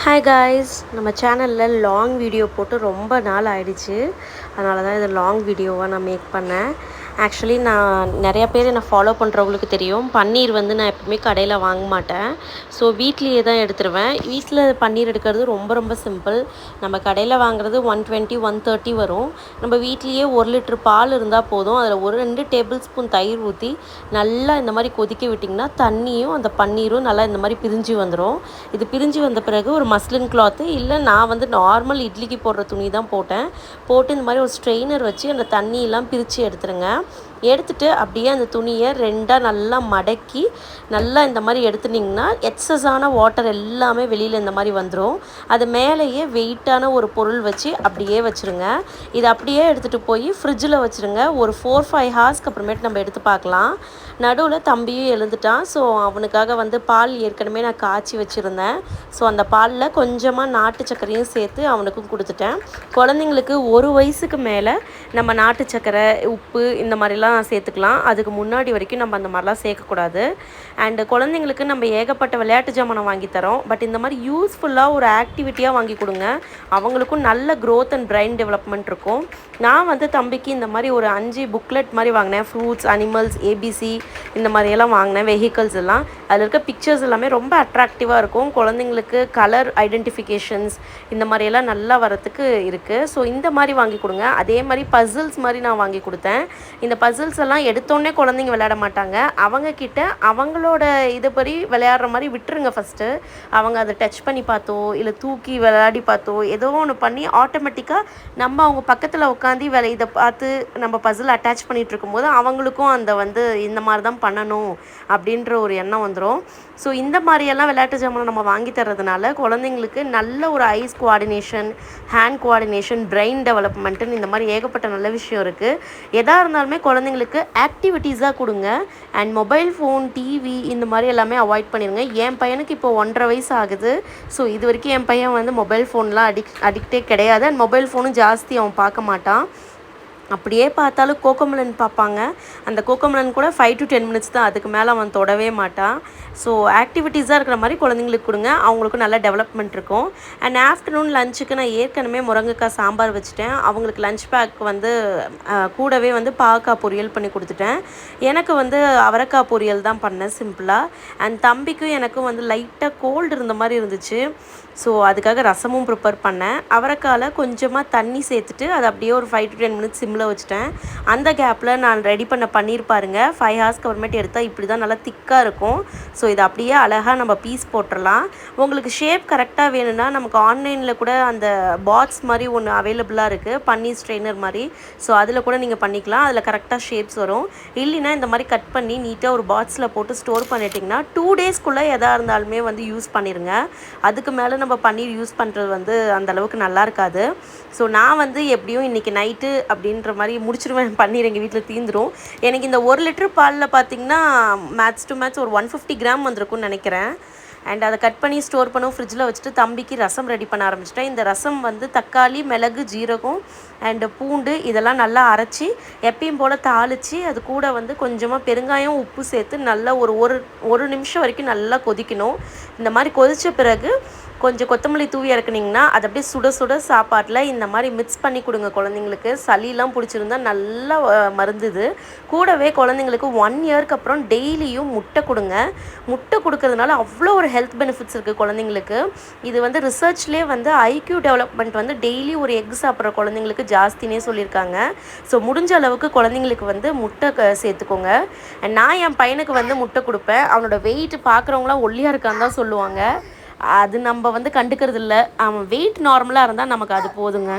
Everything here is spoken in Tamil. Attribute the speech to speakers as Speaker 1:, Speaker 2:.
Speaker 1: ஹாய் காய்ஸ், நம்ம சேனலில் லாங் வீடியோ போட்டு ரொம்ப நாள் ஆயிடுச்சு. அதனால தான் இதை லாங் வீடியோவாக நான் மேக் பண்ணேன். ஆக்சுவலி நான் நிறையா பேர் என்னை ஃபாலோ பண்ணுறவங்களுக்கு தெரியும், பன்னீர் வந்து நான் எப்பவுமே கடையில் வாங்க மாட்டேன். ஸோ வீட்லேயே தான் எடுத்துருவேன். வீட்டில் பன்னீர் எடுக்கிறது ரொம்ப ரொம்ப சிம்பிள். நம்ம கடையில் வாங்குறது 120 130 வரும். நம்ம வீட்லேயே 1 லிட்டர் பால் இருந்தால் போதும். அதில் ஒரு 2 டேபிள் ஸ்பூன் தயிர் ஊற்றி நல்லா இந்த மாதிரி கொதிக்க விட்டிங்கன்னா தண்ணியும் அந்த பன்னீரும் நல்லா இந்த மாதிரி பிரிஞ்சு வந்துடும். இது பிரிஞ்சு வந்த பிறகு ஒரு மஸ்லின் கிளாத்து, இல்லை நான் வந்து நார்மல் இட்லிக்கு போடுற துணி தான் போட்டு இந்த மாதிரி ஒரு ஸ்ட்ரெயினர் வச்சு அந்த தண்ணியெல்லாம் பிரித்து எடுத்துருங்க. எடுத்துட்டு அப்படியே அந்த துணியை ரெண்டாக நல்லா மடக்கி நல்லா இந்த மாதிரி எடுத்துட்டிங்கன்னா எக்ஸஸான வாட்டர் எல்லாமே வெளியில் இந்த மாதிரி வந்துடும். அது மேலேயே வெயிட்டான ஒரு பொருள் வச்சு அப்படியே வச்சுருங்க. இதை அப்படியே எடுத்துகிட்டு போய் ஃப்ரிட்ஜில் வச்சுருங்க. ஒரு 4-5 ஹார்ஸ்க்கு அப்புறமேட்டு நம்ம எடுத்து பார்க்கலாம். நடுவில் தம்பியும் எழுந்துட்டான். ஸோ அவனுக்காக வந்து பால் ஏற்கனவே நான் காய்ச்சி வச்சுருந்தேன். ஸோ அந்த பாலில் கொஞ்சமாக நாட்டு சர்க்கரையும் சேர்த்து அவனுக்கும் கொடுத்துட்டேன். குழந்தைங்களுக்கு 1 வயசுக்கு மேலே நம்ம நாட்டு சர்க்கரை, உப்பு இந்த மாதிரிலாம் சேர்த்துக்கலாம். அதுக்கு முன்னாடி வரைக்கும் நம்ம அந்த மாதிரிலாம் சேர்க்கக்கூடாது. அண்டு குழந்தைங்களுக்கு நம்ம ஏகப்பட்ட விளையாட்டு ஜாமானம் வாங்கி தரோம். பட் இந்த மாதிரி யூஸ்ஃபுல்லாக ஒரு ஆக்டிவிட்டியாக வாங்கி கொடுங்க. அவங்களுக்கும் நல்ல க்ரோத் அண்ட் பிரெயின் டெவலப்மெண்ட் இருக்கும். நான் வந்து தம்பிக்கு இந்த மாதிரி ஒரு 5 புக்லெட் மாதிரி வாங்கினேன். ஃப்ரூட்ஸ், அனிமல்ஸ், ஏபிசி இந்த மாதிரியெல்லாம் வாங்கினேன். வெஹிக்கல்ஸ் எல்லாம் அதில் இருக்க பிக்சர்ஸ் எல்லாமே ரொம்ப அட்ராக்டிவாக இருக்கும். குழந்தைங்களுக்கு கலர் ஐடென்டிஃபிகேஷன்ஸ் இந்த மாதிரியெல்லாம் நல்லா வரத்துக்கு இருக்குது. ஸோ இந்த மாதிரி வாங்கி கொடுங்க. அதே மாதிரி பசில்ஸ் மாதிரி நான் வாங்கி கொடுத்தேன். இந்த பசில்ஸ் எல்லாம் எடுத்தோடனே குழந்தைங்க விளையாட மாட்டாங்க. அவங்கக்கிட்ட அவங்களோட இதுபடி விளையாடுற மாதிரி விட்டுருங்க. ஃபஸ்ட்டு அவங்க அதை டச் பண்ணி பார்த்தோ இல்லை தூக்கி விளையாடி பார்த்தோ ஏதோ ஒன்று பண்ணி ஆட்டோமேட்டிக்காக நம்ம அவங்க பக்கத்தில் உட்காந்து இதை பார்த்து நம்ம பசில் அட்டாச் பண்ணிகிட்டு இருக்கும்போது அவங்களுக்கும் அந்த வந்து இந்த மாதிரி தான் பண்ணணும் அப்படின்ற ஒரு எண்ணம் வந்துடும். ஸோ இந்த மாதிரியெல்லாம் விளையாட்டு ஜாமான் நம்ம வாங்கி தர்றதுனால குழந்தைங்களுக்கு நல்ல ஒரு eyes coordination, hand coordination, brain டெவலப்மெண்ட்டுன்னு இந்த மாதிரி ஏகப்பட்ட நல்ல விஷயம் இருக்குது. எதாக இருந்தாலுமே குழந்தைங்களுக்கு ஆக்டிவிட்டீஸாக கொடுங்க. அண்ட் மொபைல் ஃபோன், டிவி இந்த மாதிரி எல்லாமே அவாய்ட் பண்ணிடுங்க. என் பையனுக்கு இப்போ 1.5 வயசு ஆகுது. ஸோ இது வரைக்கும் என் பையன் வந்து மொபைல் ஃபோன்லாம் அடிக்டே கிடையாது. அண்ட் மொபைல் ஃபோனும் ஜாஸ்தி அவன் பார்க்க மாட்டான். அப்படியே பார்த்தாலும் கோகோமெலன் பார்ப்பாங்க. அந்த கோகோமெலன் கூட 5 to 10 மினிட்ஸ் தான், அதுக்கு மேலே அவன் தொடவே மாட்டான். ஸோ ஆக்டிவிட்டீஸாக இருக்கிற மாதிரி குழந்தைங்களுக்கு கொடுங்க. அவங்களுக்கும் நல்ல டெவலப்மெண்ட் இருக்கும். அண்ட் ஆஃப்டர்நூன் லஞ்சுக்கு நான் ஏற்கனவே முருங்கைக்காய் சாம்பார் வச்சுட்டேன். அவங்களுக்கு லஞ்ச் பேக் வந்து கூடவே வந்து பாவக்காய் பொரியல் பண்ணி கொடுத்துட்டேன். எனக்கு வந்து அவரைக்காய் பொரியல் தான் பண்ணேன் சிம்பிளாக. அண்ட் தம்பிக்கும் எனக்கும் வந்து லைட்டாக கோல்டு இருந்த மாதிரி இருந்துச்சு. ஸோ அதுக்காக ரசமும் ப்ரிப்பேர் பண்ணேன். அவரைக்காயில் கொஞ்சமாக தண்ணி சேர்த்துட்டு அதை அப்படியே ஒரு 5 to 10 மினிட்ஸ் சிம்மில் வச்சுட்டேன். அந்த கேப்பில் நான் ரெடி பண்ண பன்னீர் பாருங்கள், 5 ஹார்ஸ்க்கு அப்புறமேட்டு எடுத்தால் இப்படி தான் நல்லா திக்காக இருக்கும். ஸோ இதை அப்படியே அழகாக நம்ம பீஸ் போட்டுடலாம். உங்களுக்கு ஷேப் கரெக்டாக வேணும்னா நமக்கு ஆன்லைனில் கூட அந்த பாட்ஸ் மாதிரி ஒன்று அவைலபிளாக இருக்குது, பன்னீர் ஸ்ட்ரெயினர் மாதிரி. ஸோ அதில் கூட நீங்கள் பண்ணிக்கலாம். அதில் கரெக்டாக ஷேப்ஸ் வரும். இல்லைன்னா இந்த மாதிரி கட் பண்ணி நீட்டாக ஒரு பாக்ஸில் போட்டு ஸ்டோர் பண்ணிட்டிங்கன்னா 2 டேஸ்க்குள்ளே எதாக இருந்தாலுமே வந்து யூஸ் பண்ணிடுங்க. அதுக்கு மேலே நம்ம பன்னீர் யூஸ் பண்ணுறது வந்து அந்தளவுக்கு நல்லா இருக்காது. ஸோ நான் வந்து எப்படியும் இன்றைக்கி நைட்டு அப்படின்ற மாதிரி முடிச்சிடுவேன். பன்னீர் எங்கள் வீட்டில் தீந்துடும். எனக்கு இந்த 1 லிட்டர் பாலில் பார்த்திங்கன்னா மேட்ச் டு மேட்ச் ஒரு 150 கிராம் வந்திருக்கும்னு நினைக்கிறேன். அண்ட் அதை கட் பண்ணி ஸ்டோர் பண்ணும், ஃப்ரிட்ஜில் வச்சுட்டு தம்பிக்கு ரசம் ரெடி பண்ண ஆரம்பிச்சிட்டேன். இந்த ரசம் வந்து தக்காளி, மிளகு, ஜீரகம் அண்டு பூண்டு இதெல்லாம் நல்லா அரைச்சி எப்பயும் போல் தாளித்து அது கூட வந்து கொஞ்சமாக பெருங்காயம், உப்பு சேர்த்து நல்லா ஒரு நிமிஷம் வரைக்கும் நல்லா கொதிக்கணும். இந்த மாதிரி கொதித்த பிறகு கொஞ்சம் கொத்தமல்லி தூவி இறக்குனிங்கன்னா அது அப்படியே சுட சுட சாப்பாட்டில் இந்த மாதிரி மிக்ஸ் பண்ணி கொடுங்க. குழந்தைங்களுக்கு சளிலாம் பிடிச்சிருந்தா நல்லா மருந்துது. கூடவே குழந்தைங்களுக்கு 1 இயர்க்கு அப்புறம் டெய்லியும் முட்டை கொடுங்க. முட்டை கொடுக்கறதுனால அவ்வளோ ஒரு ஹெல்த் பெனிஃபிட்ஸ் இருக்குது குழந்தைங்களுக்கு. இது வந்து ரிசர்ச்லேயே வந்து ஐக்யூ டெவலப்மெண்ட் வந்து டெய்லி ஒரு எக் சாப்பிட்ற குழந்தைங்களுக்கு ஜாஸ்தினே சொல்லியிருக்காங்க. ஸோ முடிஞ்ச அளவுக்கு குழந்தைங்களுக்கு வந்து முட்டை சேர்த்துக்கோங்க. நான் என் பையனுக்கு வந்து முட்டை கொடுப்பேன். அவனோட வெயிட் பார்க்குறவங்களாம் ஒல்லியாக இருக்கான்னு தான் சொல்லுவாங்க. அது நம்ம வந்து கண்டுக்கிறது இல்லை. அவன் வெயிட் நார்மலாக இருந்தால் நமக்கு அது போதுங்க.